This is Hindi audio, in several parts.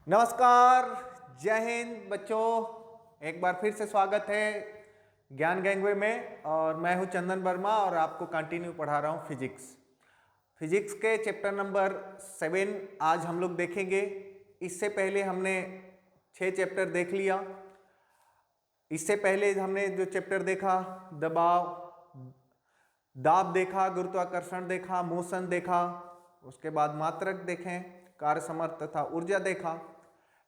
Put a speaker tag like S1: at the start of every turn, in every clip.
S1: नमस्कार, जय हिंद बच्चों। एक बार फिर से स्वागत है ज्ञान गैंगवे में। और मैं हूं चंदन वर्मा और आपको कंटिन्यू पढ़ा रहा हूं फिजिक्स के चैप्टर नंबर 7 आज हम लोग देखेंगे। इससे पहले हमने 6 चैप्टर देख लिया। इससे पहले हमने जो चैप्टर देखा, दाब देखा, गुरुत्वाकर्षण देखा, मोशन देखा, उसके बाद मात्रक देखें, कार्य समर्थ तथा ऊर्जा देखा।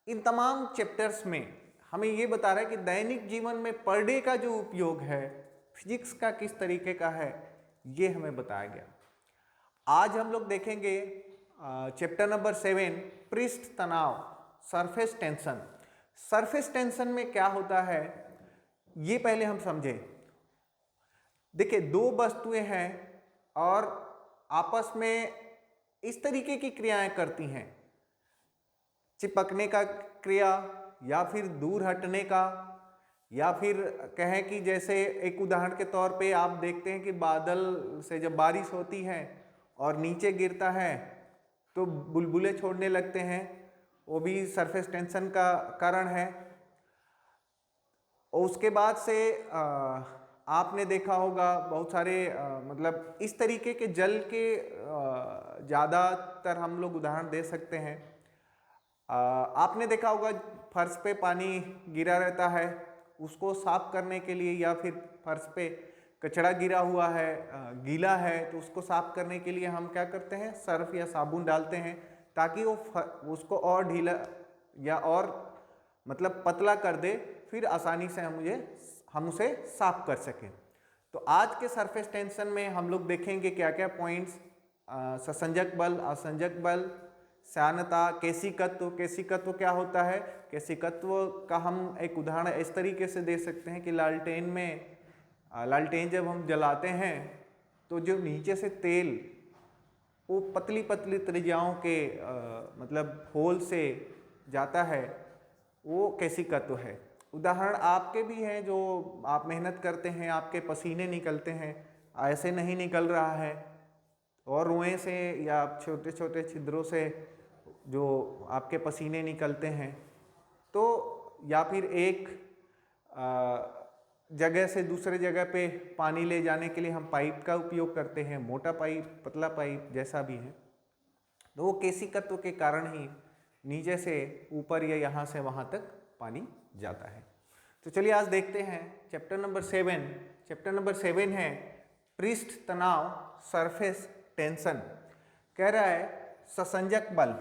S1: इन तमाम चैप्टर्स में हमें ये बता रहा है कि दैनिक जीवन में पर डे का जो उपयोग है फिजिक्स का किस तरीके का है, ये हमें बताया गया। आज हम लोग देखेंगे चैप्टर नंबर 7, पृष्ठ तनाव, सरफेस टेंशन। सरफेस टेंशन में क्या होता है ये पहले हम समझें। देखिए, दो वस्तुएं हैं और आपस में इस तरीके की क्रियाएं करती हैं, चिपकने का क्रिया या फिर दूर हटने का, या फिर कहें कि जैसे एक उदाहरण के तौर पे आप देखते हैं कि बादल से जब बारिश होती है और नीचे गिरता है तो बुलबुले छोड़ने लगते हैं, वो भी सरफेस टेंशन का कारण है। और उसके बाद से आपने देखा होगा बहुत सारे मतलब इस तरीके के जल के ज़्यादातर हम लोग उदाहरण दे सकते हैं। आपने देखा होगा फर्श पे पानी गिरा रहता है, उसको साफ करने के लिए, या फिर फर्श पे कचरा गिरा हुआ है, गीला है, तो उसको साफ करने के लिए हम क्या करते हैं, सर्फ या साबुन डालते हैं ताकि वो उसको और ढीला या और मतलब पतला कर दे, फिर आसानी से हम उसे साफ कर सकें। तो आज के सरफेस टेंशन में हम लोग देखेंगे क्या क्या पॉइंट्स, ससंजक बल, असंजक बल, श्यानता, केशिकत्व। केशिकत्व क्या होता है? केशिकत्व का हम एक उदाहरण इस तरीके से दे सकते हैं कि लालटेन जब हम जलाते हैं तो जो नीचे से तेल वो पतली पतली त्रिज्याओं के मतलब होल से जाता है, वो केशिकत्व है। उदाहरण आपके भी हैं, जो आप मेहनत करते हैं, आपके पसीने निकलते हैं, ऐसे नहीं निकल रहा है, और रुएं से या छोटे छोटे छिद्रों से जो आपके पसीने निकलते हैं, तो या फिर एक जगह से दूसरे जगह पे पानी ले जाने के लिए हम पाइप का उपयोग करते हैं, मोटा पाइप, पतला पाइप, जैसा भी है, तो वो केशिकत्व के कारण ही नीचे से ऊपर या यहाँ से वहाँ तक पानी जाता है। तो चलिए आज देखते हैं चैप्टर नंबर 7। चैप्टर नंबर 7 है पृष्ठ तनाव, सरफेस टेंशन। कह रहा है ससंजक बल,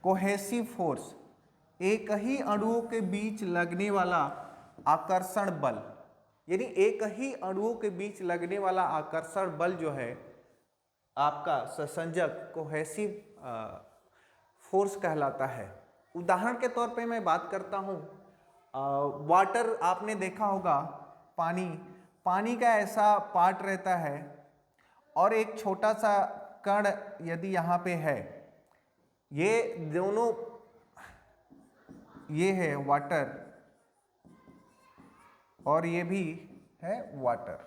S1: कोहेसिव फोर्स, एक ही अणुओं के बीच लगने वाला आकर्षण बल। यानी एक ही अणुओं के बीच लगने वाला आकर्षण बल जो है आपका ससंजक कोहेसिव फोर्स कहलाता है। उदाहरण के तौर पे मैं बात करता हूँ, वाटर, आपने देखा होगा, पानी का ऐसा पार्ट रहता है और एक छोटा सा कण यदि यहाँ पे है, ये दोनों, ये है वाटर और ये भी है वाटर।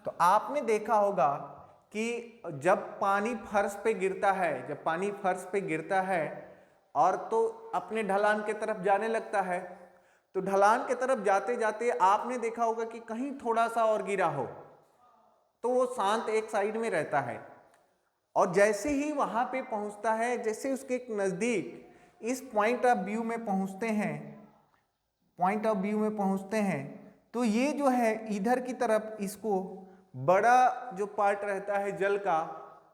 S1: तो आपने देखा होगा कि जब पानी फर्श पे गिरता है और तो अपने ढलान के तरफ जाने लगता है, तो ढलान के तरफ जाते जाते आपने देखा होगा कि कहीं थोड़ा सा और गिरा हो तो वो शांत एक साइड में रहता है, और जैसे ही वहां पे पहुंचता है, जैसे उसके नजदीक इस पॉइंट ऑफ व्यू में पहुंचते हैं, तो ये जो है इधर की तरफ, इसको बड़ा जो पार्ट रहता है जल का,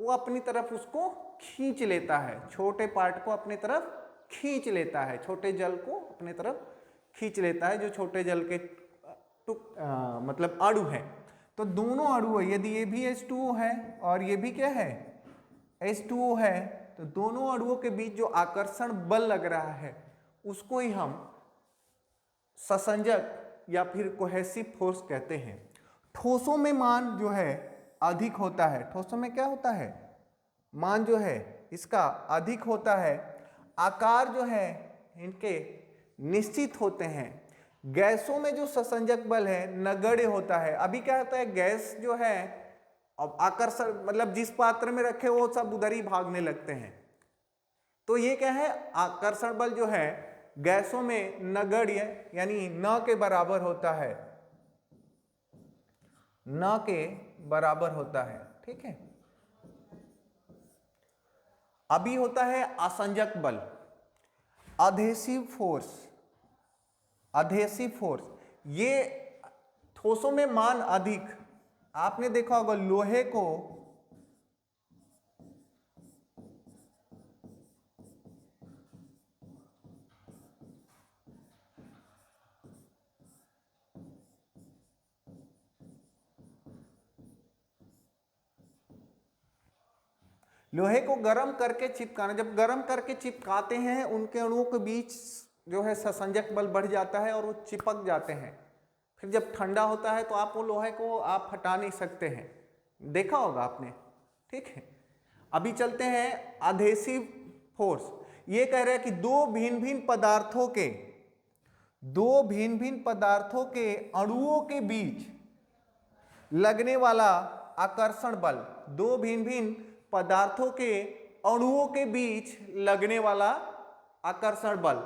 S1: वो अपनी तरफ उसको खींच लेता है, छोटे पार्ट को अपनी तरफ खींच लेता है, छोटे जल को अपनी तरफ खींच लेता है, जो छोटे जल के मतलब अणु है। तो दोनों अणु, यदि ये भी H2O है और ये भी क्या है, H2O है, तो दोनों अणुओं के बीच जो आकर्षण बल लग रहा है उसको ही हम ससंजक या फिर कोहेसिव फोर्स कहते हैं। ठोसों में मान जो है अधिक होता है। ठोसों में क्या होता है? मान जो है इसका अधिक होता है, आकार जो है इनके निश्चित होते हैं। गैसों में जो ससंजक बल है नगण्य होता है। अभी क्या होता है, गैस जो है अब आकर्षण मतलब जिस पात्र में रखे वो सब उधर ही भागने लगते हैं। तो ये क्या है, आकर्षण बल जो है गैसों में नगण्य यानी न के बराबर होता है, न के बराबर होता है। ठीक है। अभी होता है आसंजक बल, अधेसिव फोर्स। अधेसिव फोर्स ये ठोसों में मान अधिक, आपने देखा होगा लोहे को गर्म करके चिपकाना, जब गर्म करके चिपकाते हैं उनके अणुओं के बीच जो है ससंजक बल बढ़ जाता है और वो चिपक जाते हैं। फिर जब ठंडा होता है तो आप वो लोहे को आप हटा नहीं सकते हैं, देखा होगा आपने। ठीक है। अभी चलते हैं अधेसिव फोर्स। ये कह रहे हैं कि दो भिन्न भिन्न पदार्थों के अणुओं के बीच लगने वाला आकर्षण बल, दो भिन्न भिन्न पदार्थों के अणुओं के बीच लगने वाला आकर्षण बल।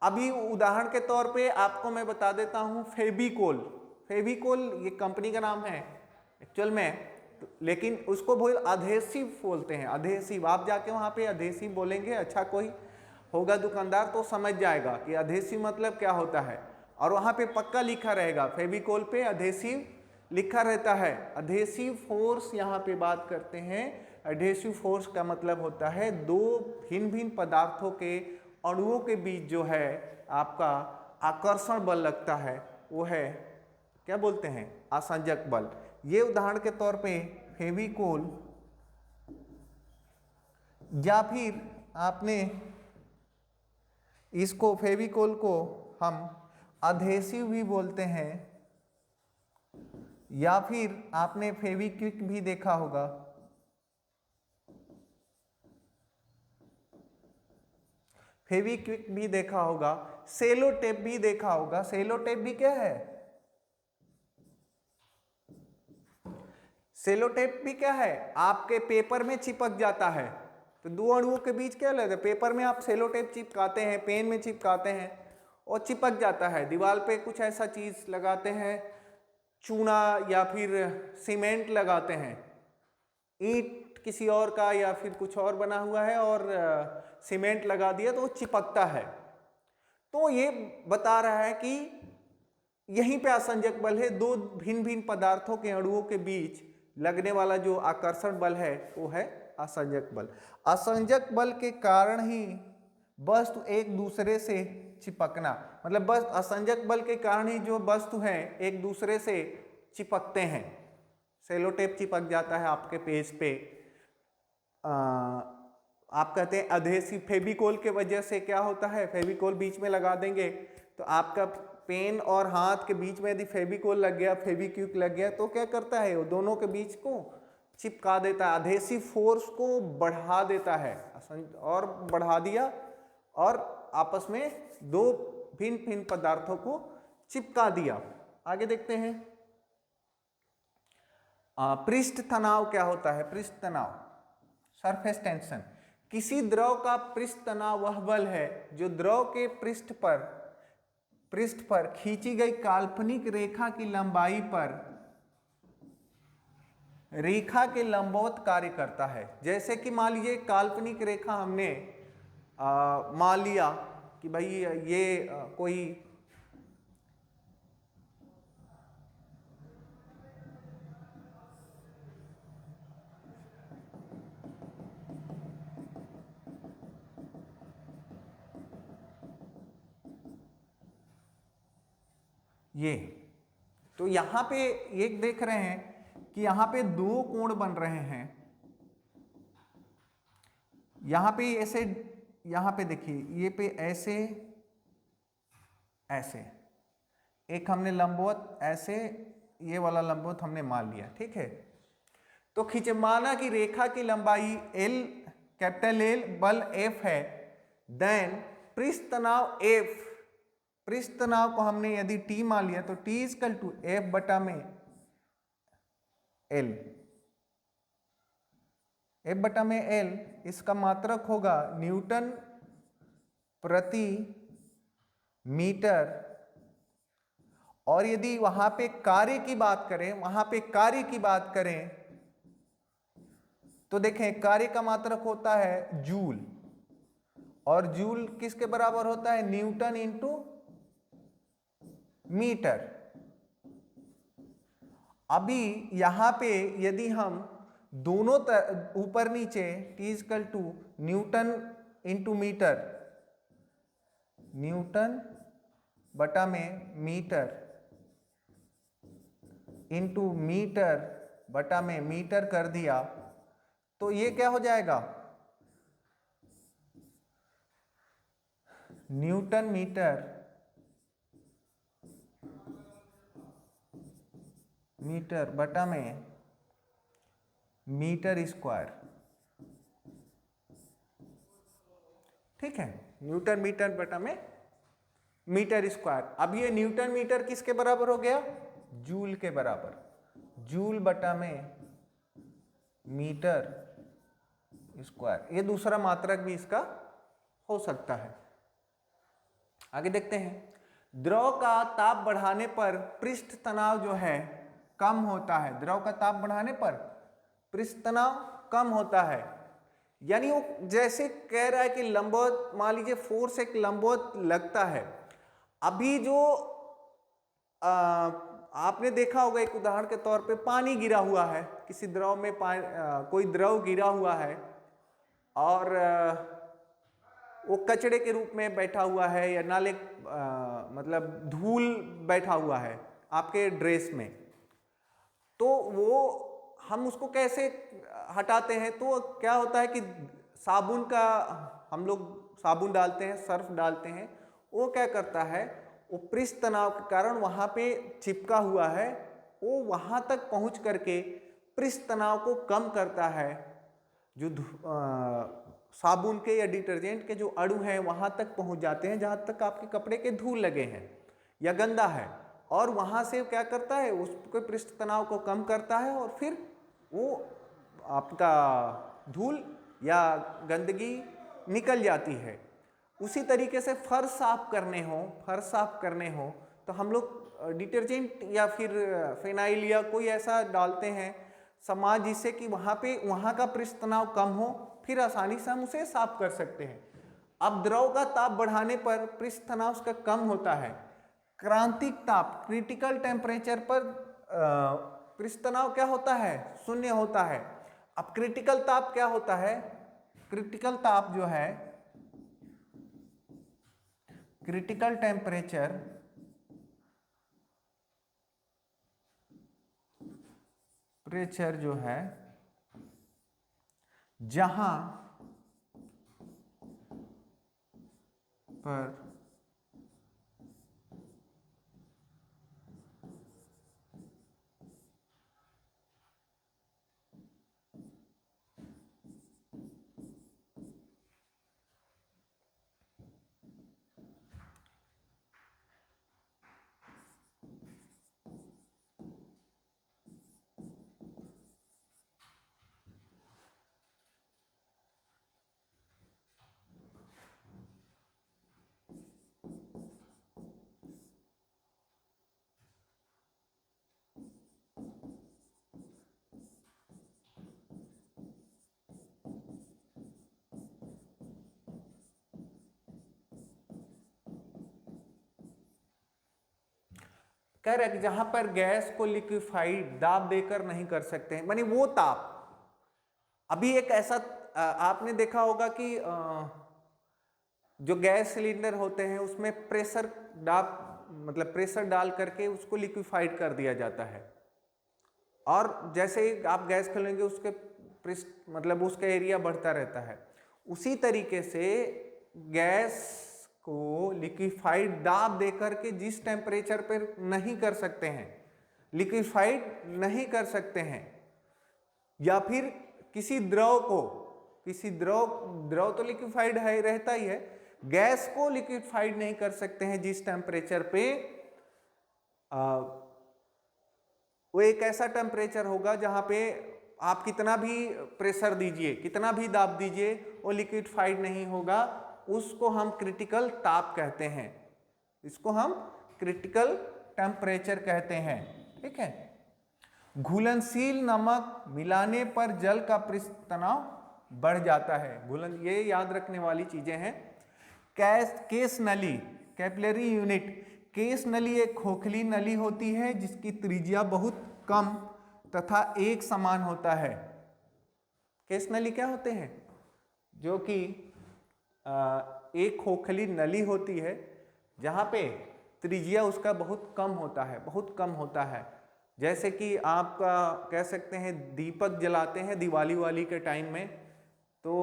S1: अभी उदाहरण के तौर पे आपको मैं बता देता हूं फेविकोल। फेविकोल ये कंपनी का नाम है एक्चुअल में, लेकिन उसको बोल अधेसिव बोलते हैं। अधेसिव, आप जाके वहां पे अधेसिव बोलेंगे, अच्छा कोई होगा दुकानदार तो समझ जाएगा कि अधेसिव मतलब क्या होता है, और वहां पे पक्का लिखा रहेगा, फेविकोल पे अधेसिव लिखा रहता है। अधेसिव फोर्स यहाँ पे बात करते हैं। अधेसिव फोर्स का मतलब होता है दो भिन्न भिन्न पदार्थों के अणुओं के बीच जो है आपका आकर्षण बल लगता है, वो है क्या बोलते हैं, आसंजक बल। ये उदाहरण के तौर पे फेविकोल, या फिर आपने इसको फेविकोल को हम अधेसिव भी बोलते हैं, या फिर आपने फेविक्विक भी देखा होगा। फेविक्विक भी देखा होगा, सेलो टेप भी देखा होगा। सेलो टेप भी क्या है, सेलो टेप भी क्या है, आपके पेपर में चिपक जाता है। तो दो अणुओं के बीच क्या लगता है, पेपर में आप सेलो टेप चिपकाते हैं, पेन में चिपकाते हैं और चिपक जाता है। दीवार पे कुछ ऐसा चीज लगाते हैं, चूना या फिर सीमेंट लगाते हैं, ईंट किसी और का या फिर कुछ और बना हुआ है और सीमेंट लगा दिया तो वो चिपकता है। तो ये बता रहा है कि यहीं पे आसंजक बल है, दो भिन्न भिन्न पदार्थों के अणुओं के बीच लगने वाला जो आकर्षण बल है वो है आसंजक बल। आसंजक बल के कारण ही वस्तु एक दूसरे से चिपकना, मतलब बस आसंजक बल के कारण ही जो वस्तु है एक दूसरे से चिपकते हैं। सेलो टेप चिपक जाता है आपके पेज पे, आप कहते हैं अधेसिव। फेविकोल के वजह से क्या होता है, फेविकोल बीच में लगा देंगे तो आपका पेन और हाथ के बीच में यदि फेविकोल लग गया, फेविक्विक लग गया तो क्या करता है, वो दोनों के बीच को चिपका देता है, अधेसिव फोर्स को बढ़ा देता है, और बढ़ा दिया और आपस में दो भिन्न भिन्न पदार्थों को चिपका दिया। आगे देखते हैं पृष्ठ तनाव क्या होता है। पृष्ठ तनाव, सरफेस टेंशन। किसी द्रव का पृष्ठ तनाव वह बल है जो द्रव के पृष्ठ पर खींची गई काल्पनिक रेखा की लंबाई पर रेखा के लंबवत कार्य करता है। जैसे कि मान लीजिए काल्पनिक रेखा हमने मान लिया कि भाई ये कोई ये, तो यहां पे एक देख रहे हैं कि यहां पे दो कोण बन रहे हैं। यहां पे ऐसे, यहां पे देखिए ये पे ऐसे ऐसे, एक हमने लंबवत ऐसे, ये वाला लंबवत हमने मान लिया। ठीक है। तो खींचे, माना कि रेखा की लंबाई L, कैपिटल L, बल F है, देन पृष्ठ तनाव F, पृष्ठ तनाव को हमने यदि T मान लिया तो T इक्वल टू F बटा में L। F/L इसका मात्रक होगा न्यूटन प्रति मीटर, और यदि वहां पे कार्य की बात करें, तो देखें कार्य का मात्रक होता है जूल, और जूल किसके बराबर होता है? Newton into metre. अभी यहां पे यदि हम दोनों ऊपर नीचे T = newton into metre, newton बटा में मीटर इंटू मीटर बटा में मीटर कर दिया, तो ये क्या हो जाएगा? न्यूटन मीटर बटा में मीटर स्क्वायर। ठीक है, न्यूटन मीटर बटा में मीटर स्क्वायर। अब ये न्यूटन मीटर किसके बराबर हो गया? जूल के बराबर। जूल बटा में मीटर स्क्वायर, ये दूसरा मात्रक भी इसका हो सकता है। आगे देखते हैं, द्रव का ताप बढ़ाने पर पृष्ठ तनाव जो है कम होता है। द्रव का ताप बढ़ाने पर पृष्ठ तनाव कम होता है, यानी वो जैसे कह रहा है कि लंबवत, मान लीजिए फोर्स एक लंबवत लगता है। अभी जो आपने देखा होगा एक उदाहरण के तौर पे, पानी गिरा हुआ है किसी द्रव में, कोई द्रव गिरा हुआ है और वो कचड़े के रूप में बैठा हुआ है, या नाले मतलब धूल बैठा हुआ है आपके ड्रेस में, तो वो हम उसको कैसे हटाते हैं? तो क्या होता है कि साबुन का, हम लोग साबुन डालते हैं, सर्फ डालते हैं, वो क्या करता है, वो पृष्ठ तनाव के कारण वहाँ पे चिपका हुआ है, वो वहाँ तक पहुँच करके पृष्ठ तनाव को कम करता है। जो साबुन के या डिटर्जेंट के जो अणु हैं वहाँ तक पहुँच जाते हैं जहाँ तक आपके कपड़े के धूल लगे हैं या गंदा है, और वहाँ से क्या करता है, उसके पृष्ठ तनाव को कम करता है, और फिर वो आपका धूल या गंदगी निकल जाती है। उसी तरीके से फर्श साफ करने हो तो हम लोग डिटर्जेंट या फिर फिनाइल या कोई ऐसा डालते हैं सामान, जिससे कि वहाँ का पृष्ठ तनाव कम हो, फिर आसानी से हम उसे साफ कर सकते हैं। अब द्रव का ताप बढ़ाने पर पृष्ठ तनाव उसका कम होता है। क्रांतिक ताप, क्रिटिकल टेम्परेचर पर पृष्ठ तनाव क्या होता है? 0 होता है। अब क्रिटिकल ताप क्या होता है? क्रिटिकल ताप जो है, क्रिटिकल टेम्परेचर जो है जहां पर कह रहे कि जहां पर गैस को लिक्विफाइड दाब देकर नहीं कर सकते हैं, मानी वो ताप। अभी एक ऐसा आपने देखा होगा कि जो गैस सिलेंडर होते हैं उसमें प्रेशर डाल करके उसको लिक्विफाइड कर दिया जाता है, और जैसे ही आप गैस खोलेंगे उसके उसका एरिया बढ़ता रहता है। उसी तरीके से गैस को लिक्विफाइड दाब देकर के जिस टेम्परेचर पर नहीं कर सकते हैं, लिक्विफाइड नहीं कर सकते हैं, या फिर किसी द्रव तो लिक्विफाइड है, रहता ही है, गैस को लिक्विफाइड नहीं कर सकते हैं जिस टेम्परेचर पे वो एक ऐसा टेम्परेचर होगा जहां पे आप कितना भी प्रेशर दीजिए, कितना भी दाब दीजिए, वो लिक्विडिफाइड नहीं होगा। उसको हम क्रिटिकल ताप कहते हैं, इसको हम क्रिटिकल टेम्परेचर कहते हैं। ठीक है। घुलनशील नमक मिलाने पर जल का पृष्ठ तनाव बढ़ जाता है। घुलन, ये याद रखने वाली चीजें हैं। केस नली, कैपिलरी यूनिट। केस नली एक खोखली नली होती है जिसकी त्रिज्या बहुत कम तथा एक समान होता है। केस नली क्या होते हैं? जो कि एक खोखली नली होती है जहां पे त्रिज्या उसका बहुत कम होता है, बहुत कम होता है। जैसे कि आपका कह सकते हैं दीपक जलाते हैं दिवाली वाली के टाइम में, तो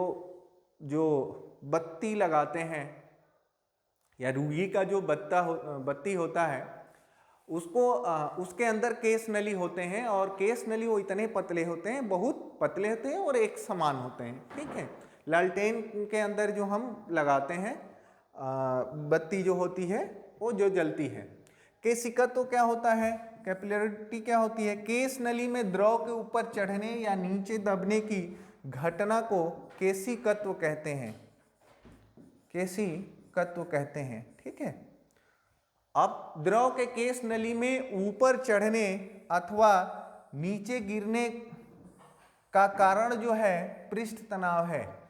S1: जो बत्ती लगाते हैं या रूई का जो बत्ती होता है उसको उसके अंदर केस नली होते हैं, और केस नली वो इतने पतले होते हैं, बहुत पतले होते हैं और एक समान होते हैं। ठीक है। लालटेन के अंदर जो हम लगाते हैं बत्ती जो होती है वो जो जलती है। केशिकत्व क्या होता है? कैपिलरिटी क्या होती है? केस नली में द्रव के ऊपर चढ़ने या नीचे दबने की घटना को केशिकत्व कहते हैं, केशिकत्व कहते हैं। ठीक है। अब द्रव के केस नली में ऊपर चढ़ने अथवा नीचे गिरने का कारण जो है पृष्ठ तनाव है।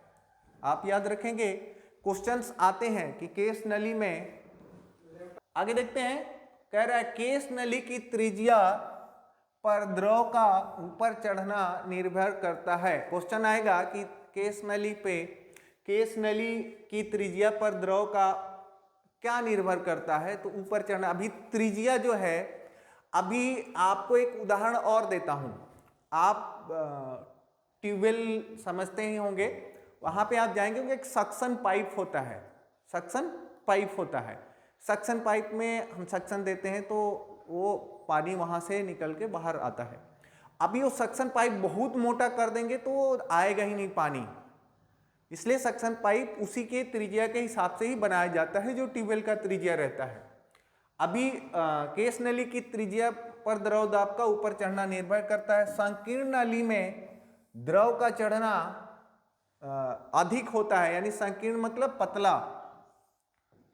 S1: आप याद रखेंगे, क्वेश्चंस आते हैं कि केस नली में, आगे देखते हैं, कह रहा है केस नली की त्रिज्या पर द्रव का ऊपर चढ़ना निर्भर करता है। क्वेश्चन आएगा कि केस नली पे, केस नली की त्रिज्या पर द्रव का क्या निर्भर करता है? तो ऊपर चढ़ना। अभी त्रिज्या जो है, अभी आपको एक उदाहरण और देता हूं। आप ट्यूबवेल समझते ही होंगे, वहां पे आप जाएंगे, एक सक्शन पाइप होता है, सक्शन पाइप होता है। सक्शन पाइप में हम सक्शन देते हैं तो वो पानी वहां से निकल के बाहर आता है। अभी वो सक्शन पाइप बहुत मोटा कर देंगे तो आएगा ही नहीं पानी, इसलिए सक्शन पाइप उसी के त्रिज्या के हिसाब से ही बनाया जाता है जो ट्यूबवेल का त्रिज्या रहता है। अभी केस नली की त्रिज्या पर द्रव दाब का ऊपर चढ़ना निर्भर करता है। संकीर्ण नली में द्रव का चढ़ना अधिक होता है, यानी संकीर्ण मतलब पतला,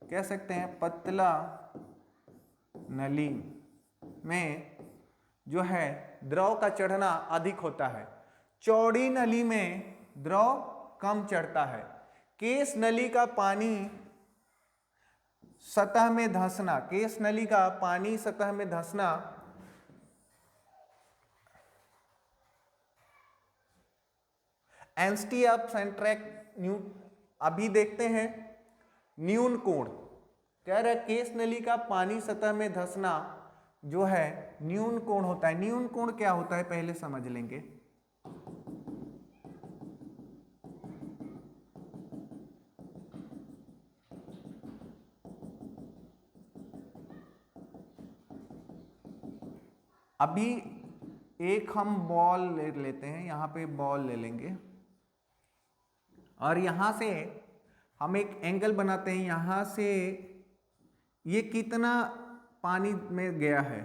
S1: कह सकते हैं पतला नली में जो है द्रव का चढ़ना अधिक होता है। चौड़ी नली में द्रव कम चढ़ता है। केस नली का पानी सतह में धंसना, केस नली का पानी सतह में धंसना एंस्टी ऑफ सेंट्रैक अभी देखते हैं न्यून कोण, कह रहा है केस नली का पानी सतह में धंसना जो है न्यून कोण होता है। न्यून कोण क्या होता है पहले समझ लेंगे। अभी एक हम बॉल ले लेते हैं, यहां पे बॉल ले लेंगे और यहां से हम एक एंगल बनाते हैं। यहां से ये कितना पानी में गया है,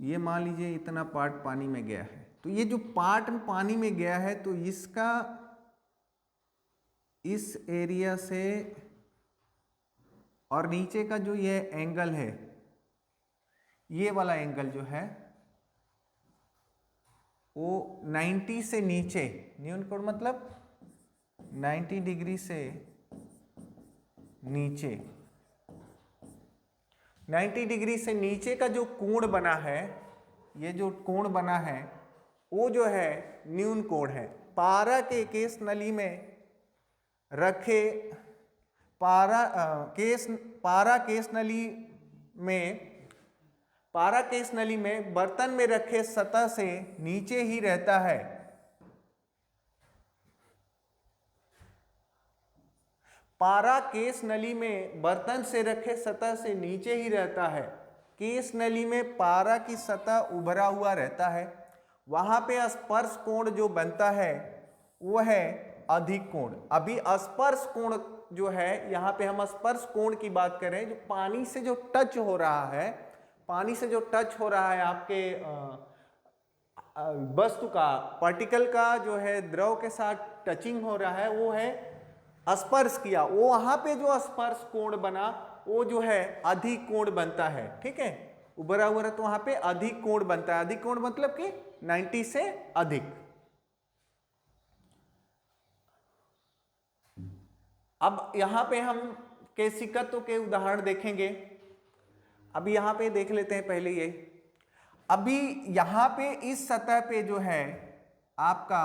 S1: ये मान लीजिए इतना पार्ट पानी में गया है, तो ये जो पार्ट पानी में गया है तो इसका इस एरिया से और नीचे का जो ये एंगल है, ये वाला एंगल जो है वो 90 से नीचे, न्यून कोण मतलब 90 डिग्री से नीचे, 90 डिग्री से नीचे का जो कोण बना है, ये जो कोण बना है वो जो है न्यून कोण है। पारा के केस नली में रखे पारा केस नली में बर्तन में रखे सतह से नीचे ही रहता है। पारा केस नली में बर्तन से रखे सतह से नीचे ही रहता है। केस नली में पारा की सतह उभरा हुआ रहता है, वहां पे स्पर्श कोण जो बनता है वो है अधिक कोण। अभी स्पर्श कोण जो है, यहां पे हम स्पर्श कोण की बात करें, जो पानी से जो टच हो रहा है, पानी से जो टच हो रहा है आपके वस्तु का, पार्टिकल का जो है द्रव के साथ टचिंग हो रहा है, वो है स्पर्श किया, वो वहां पे जो स्पर्श कोण बना वो जो है अधिक कोण बनता है। ठीक है, उभरा हुआ तो वहां पे अधिक कोण बनता है। अधिक कोण मतलब कि 90 से अधिक। अब यहां पे हम केशिकत्व के उदाहरण देखेंगे। अभी यहां पे देख लेते हैं पहले ये। अभी यहां पे इस सतह पे जो है आपका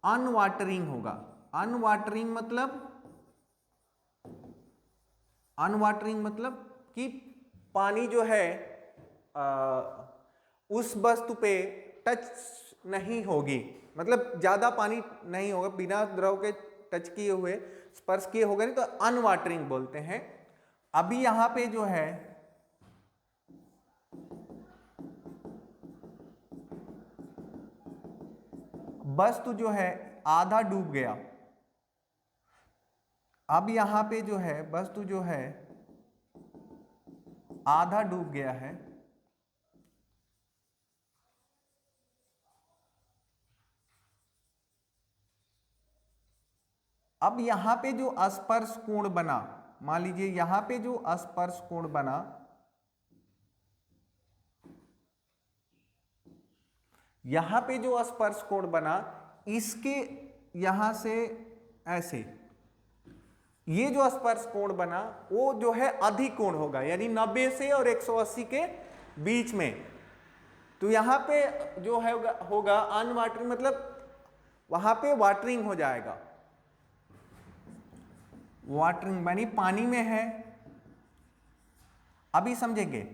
S1: अनवाटरिंग होगा। अनवाटरिंग मतलब कि पानी जो है उस वस्तु पे टच नहीं होगी, मतलब ज्यादा पानी नहीं होगा, बिना द्रव के टच किए हुए, स्पर्श किए होगा नहीं, तो अनवाटरिंग बोलते हैं। अभी यहां पे जो है वस्तु जो है आधा डूब गया। अब यहां पे जो है वस्तु जो है आधा डूब गया है। अब यहां पे जो स्पर्श कोण बना, मान लीजिए यहां पे जो स्पर्श कोण बना, यहां पे जो स्पर्श कोण बना, इसके यहां से ऐसे ये जो स्पर्श कोण बना वो जो है अधिक कोण होगा, यानी 90 से और 180 के बीच में। तो यहां पे जो है होगा अनवाटरिंग, मतलब वहां पे वाटरिंग हो जाएगा। वाटरिंग यानी पानी में है। अभी समझेंगे।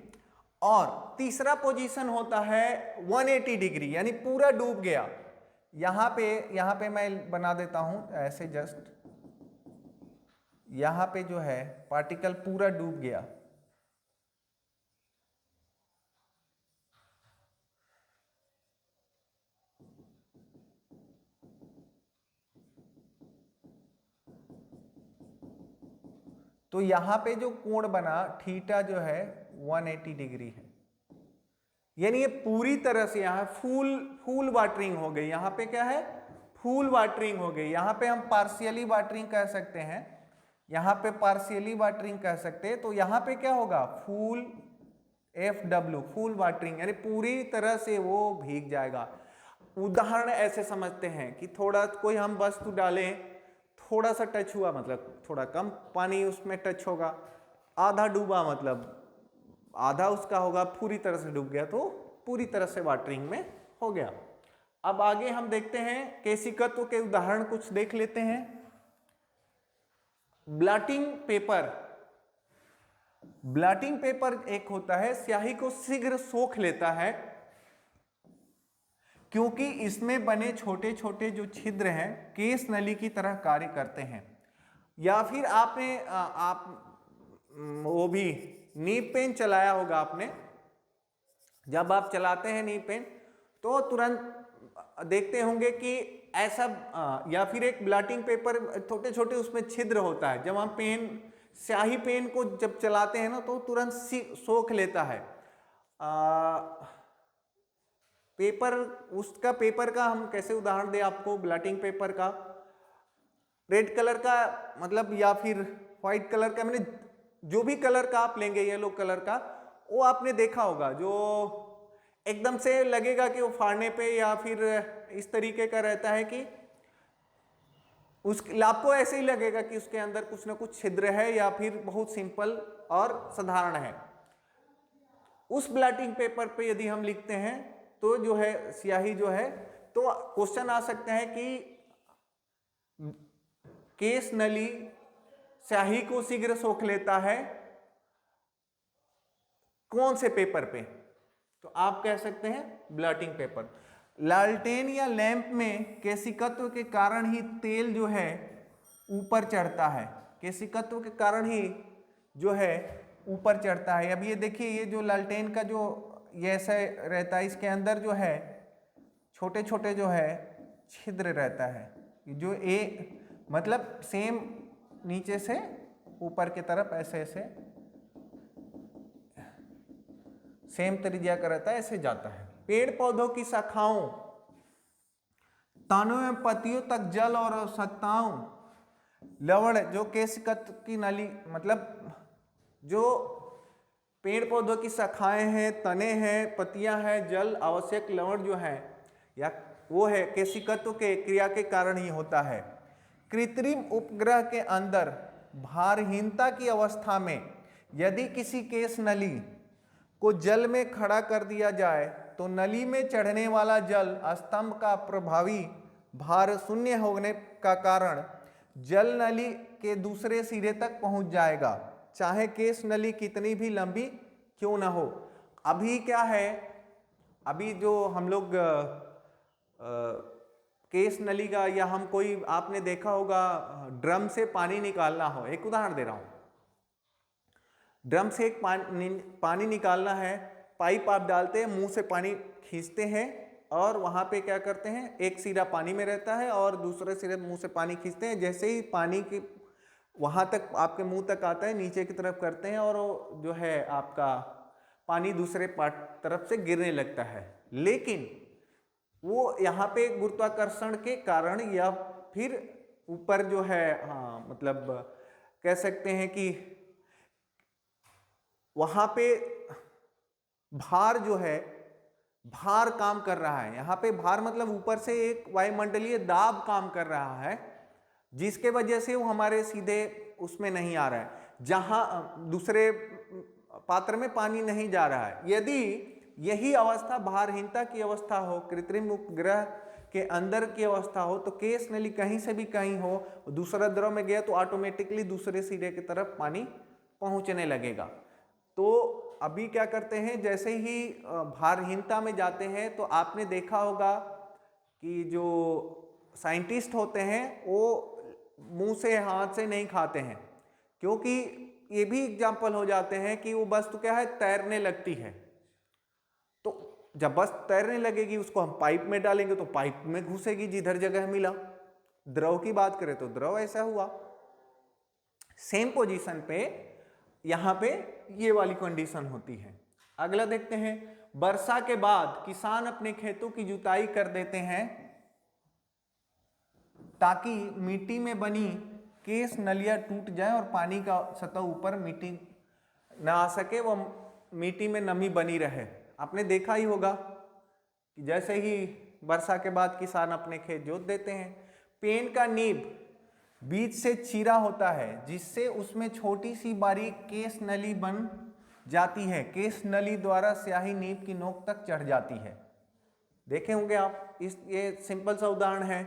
S1: और तीसरा पोजीशन होता है 180 डिग्री, यानी पूरा डूब गया। यहां पे मैं बना देता हूं ऐसे, जस्ट यहां पे जो है पार्टिकल पूरा डूब गया। तो यहां पे जो कोण बना थीटा जो है 180 डिग्री है, यानी ये पूरी तरह से यहां फुल वाटरिंग हो गई। यहां पे क्या है, फुल वाटरिंग हो गई। यहां पे हम पार्शियली वाटरिंग कह सकते हैं, यहां पे पार्शियली वाटरिंग कह सकते हैं। तो यहां पे क्या होगा, फुल FW, फुल वाटरिंग, यानी पूरी तरह से वो भीग जाएगा। उदाहरण ऐसे समझते हैं कि थोड़ा कोई हम वस्तु डालें, थोड़ा सा टच हुआ मतलब थोड़ा कम पानी उसमें टच होगा, आधा डूबा मतलब आधा उसका होगा, पूरी तरह से डूब गया तो पूरी तरह से वाटरिंग में हो गया। अब आगे हम देखते हैं केशिकत्व के उदाहरण कुछ देख लेते हैं। ब्लॉटिंग पेपर, ब्लॉटिंग पेपर एक होता है, स्याही को शीघ्र सोख लेता है क्योंकि इसमें बने छोटे छोटे जो छिद्र हैं केश नली की तरह कार्य करते हैं। या फिर आपने वो भी नीब पेन चलाया होगा आपने। जब आप चलाते हैं नीब पेन तो तुरंत देखते होंगे कि ऐसा या फिर एक ब्लॉटिंग पेपर छोटे छोटे उसमें छिद्र होता है। जब हम पेन, स्याही पेन को जब चलाते हैं ना तो तुरंत सोख लेता है। पेपर, उसका पेपर का हम कैसे उदाहरण दें आपको, ब्लॉटिंग पेपर का रेड कलर का मतलब, या फिर व्हाइट कलर का, मैंने जो भी कलर का आप लेंगे, येलो कलर का, वो आपने देखा होगा जो एकदम से लगेगा कि वो फाड़ने पे या फिर इस तरीके का रहता है कि उस आपको ऐसे ही लगेगा कि उसके अंदर कुछ ना कुछ छिद्र है या फिर बहुत सिंपल और साधारण है। उस ब्लॉटिंग पेपर पे यदि हम लिखते हैं तो जो है स्याही जो है, तो क्वेश्चन आ सकते हैं कि केश नली स्याही को शीघ्र सोख लेता है कौन से पेपर पे, तो आप कह सकते हैं ब्लॉटिंग पेपर। लालटेन या लैंप में केशिकत्व के कारण ही तेल जो है ऊपर चढ़ता है, केशिकत्व के कारण ही जो है ऊपर चढ़ता है। अब ये देखिए, ये जो लालटेन का जो ये ऐसा रहता है, इसके अंदर जो है छोटे छोटे जो है छिद्र रहता है, जो मतलब सेम नीचे से ऊपर की तरफ ऐसे ऐसे सेम त्रिज्या का रहता है, ऐसे जाता है। पेड़ पौधों की शाखाओं, तनों एवं पत्तियों तक जल और आवश्यकताओं, लवण जो केशिकत की नली, मतलब जो पेड़ पौधों की शाखाएं हैं, तने हैं, पत्तियां हैं, जल आवश्यक लवण जो है या वो है केशिकत्व के क्रिया के कारण ही होता है। कृत्रिम उपग्रह के अंदर भारहीनता की अवस्था में यदि किसी केश नली को जल में खड़ा कर दिया जाए तो नली में चढ़ने वाला जल स्तंभ का प्रभावी भार शून्य होने का कारण जल नली के दूसरे सिरे तक पहुंच जाएगा, चाहे केश नली कितनी भी लंबी क्यों ना हो। अभी क्या है, अभी जो हम लोग केश नली का, या हम कोई, आपने देखा होगा ड्रम से पानी निकालना हो, एक उदाहरण दे रहा हूं, ड्रम से एक पानी निकालना है, पाइप आप डालते हैं, मुंह से पानी खींचते हैं और वहां पे क्या करते हैं, एक सिरा पानी में रहता है और दूसरे सिरे मुंह से पानी खींचते हैं। जैसे ही पानी की वहां तक आपके मुंह तक आता है, नीचे की तरफ करते हैं और वो जो है आपका पानी दूसरे तरफ से गिरने लगता है। लेकिन वो यहाँ पे गुरुत्वाकर्षण के कारण या फिर ऊपर जो है, हाँ मतलब कह सकते हैं कि वहां पे भार जो है, भार काम कर रहा है। यहाँ पे भार मतलब ऊपर से एक वायुमंडलीय दाब काम कर रहा है, जिसके वजह से वो हमारे सीधे उसमें नहीं आ रहा है, जहां दूसरे पात्र में पानी नहीं जा रहा है। यदि यही अवस्था भारहीनता की अवस्था हो, कृत्रिम उपग्रह के अंदर की अवस्था हो, तो केश नली कहीं से भी कहीं हो, दूसरा द्रव में गया तो ऑटोमेटिकली दूसरे सिरे की तरफ पानी पहुंचने लगेगा। तो अभी क्या करते हैं, जैसे ही भारहीनता में जाते हैं तो आपने देखा होगा कि जो साइंटिस्ट होते हैं वो मुंह से हाथ से नहीं खाते हैं, क्योंकि ये भी एग्जाम्पल हो जाते हैं कि वो वस्तु क्या है, तैरने लगती है। तो जब बस तैरने लगेगी, उसको हम पाइप में डालेंगे तो पाइप में घुसेगी जिधर जगह मिला। द्रव की बात करें तो द्रव ऐसा हुआ। सेम पोजीशन पे यहां पे ये वाली कंडीशन होती है। अगला देखते हैं, वर्षा के बाद किसान अपने खेतों की जुताई कर देते हैं ताकि मिट्टी में बनी केश नलियां टूट जाए और पानी का सतह ऊपर मिट्टी ना आ सके, वह मिट्टी में नमी बनी रहे। आपने देखा ही होगा कि जैसे ही वर्षा के बाद किसान अपने खेत जोत देते हैं, पेड़ का नीब बीच से चीरा होता है जिससे उसमें छोटी सी बारीक केश नली बन जाती है। केश नली द्वारा स्याही नीब की नोक तक चढ़ जाती है। देखे होंगे आप, ये सिंपल सा उदाहरण है।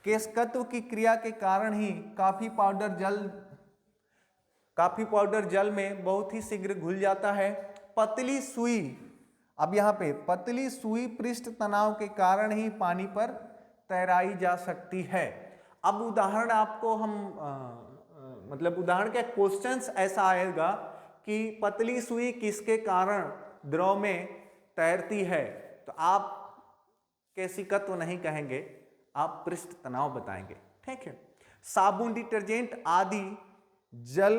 S1: केशकत्व की क्रिया के कारण ही काफी पाउडर जल में बहुत ही शीघ्र घुल जाता है। पतली सुई, अब यहाँ पे पतली सुई पृष्ठ तनाव के कारण ही पानी पर तैराई जा सकती है। अब उदाहरण आपको हम मतलब उदाहरण के क्वेश्चंस ऐसा आएगा कि पतली सुई किसके कारण द्रव में तैरती है, तो आप केशिकत्व नहीं कहेंगे, आप पृष्ठ तनाव बताएंगे। ठीक है। साबुन, डिटर्जेंट आदि जल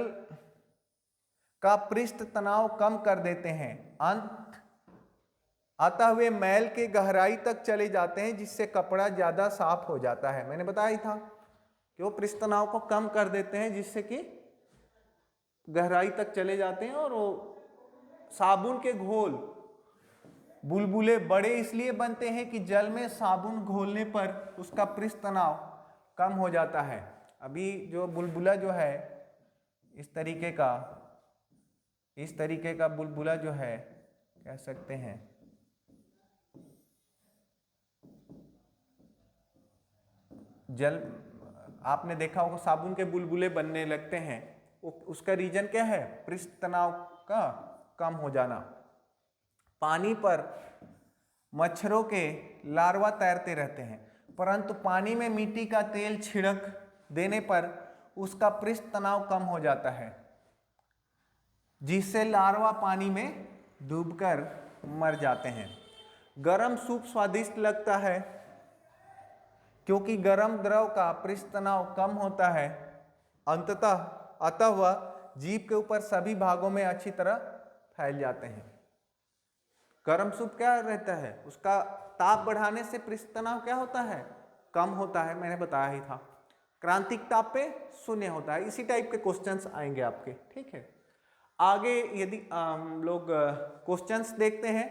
S1: का पृष्ठ तनाव कम कर देते हैं, अतः वे मैल के गहराई तक चले जाते हैं जिससे कपड़ा ज्यादा साफ हो जाता है। मैंने बताया ही था कि वो पृष्ठ तनाव को कम कर देते हैं जिससे कि गहराई तक चले जाते हैं। और वो साबुन के घोल, बुलबुले बड़े इसलिए बनते हैं कि जल में साबुन घोलने पर उसका पृष्ठ तनाव कम हो जाता है। अभी जो बुलबुला जो है इस तरीके का बुलबुला जो है कह सकते हैं, जल आपने देखा होगा साबुन के बुलबुले बनने लगते हैं, उसका रीजन क्या है, पृष्ठ तनाव का कम हो जाना। पानी पर मच्छरों के लार्वा तैरते रहते हैं, परंतु पानी में मिट्टी का तेल छिड़क देने पर उसका पृष्ठ तनाव कम हो जाता है, जिससे लार्वा पानी में डूबकर मर जाते हैं। गरम सूप स्वादिष्ट लगता है क्योंकि गर्म द्रव का पृष्ठ तनाव कम होता है। अतः वह जीभ के ऊपर सभी भागों में अच्छी तरह फैल जाते हैं। गर्म सूप क्या रहता है, उसका ताप बढ़ाने से पृष्ठ तनाव क्या होता है, कम होता है, मैंने बताया ही था। क्रांतिक ताप पे शून्य होता है। इसी टाइप के क्वेश्चंस आएंगे आपके, ठीक है। आगे यदि हम लोग क्वेश्चंस देखते हैं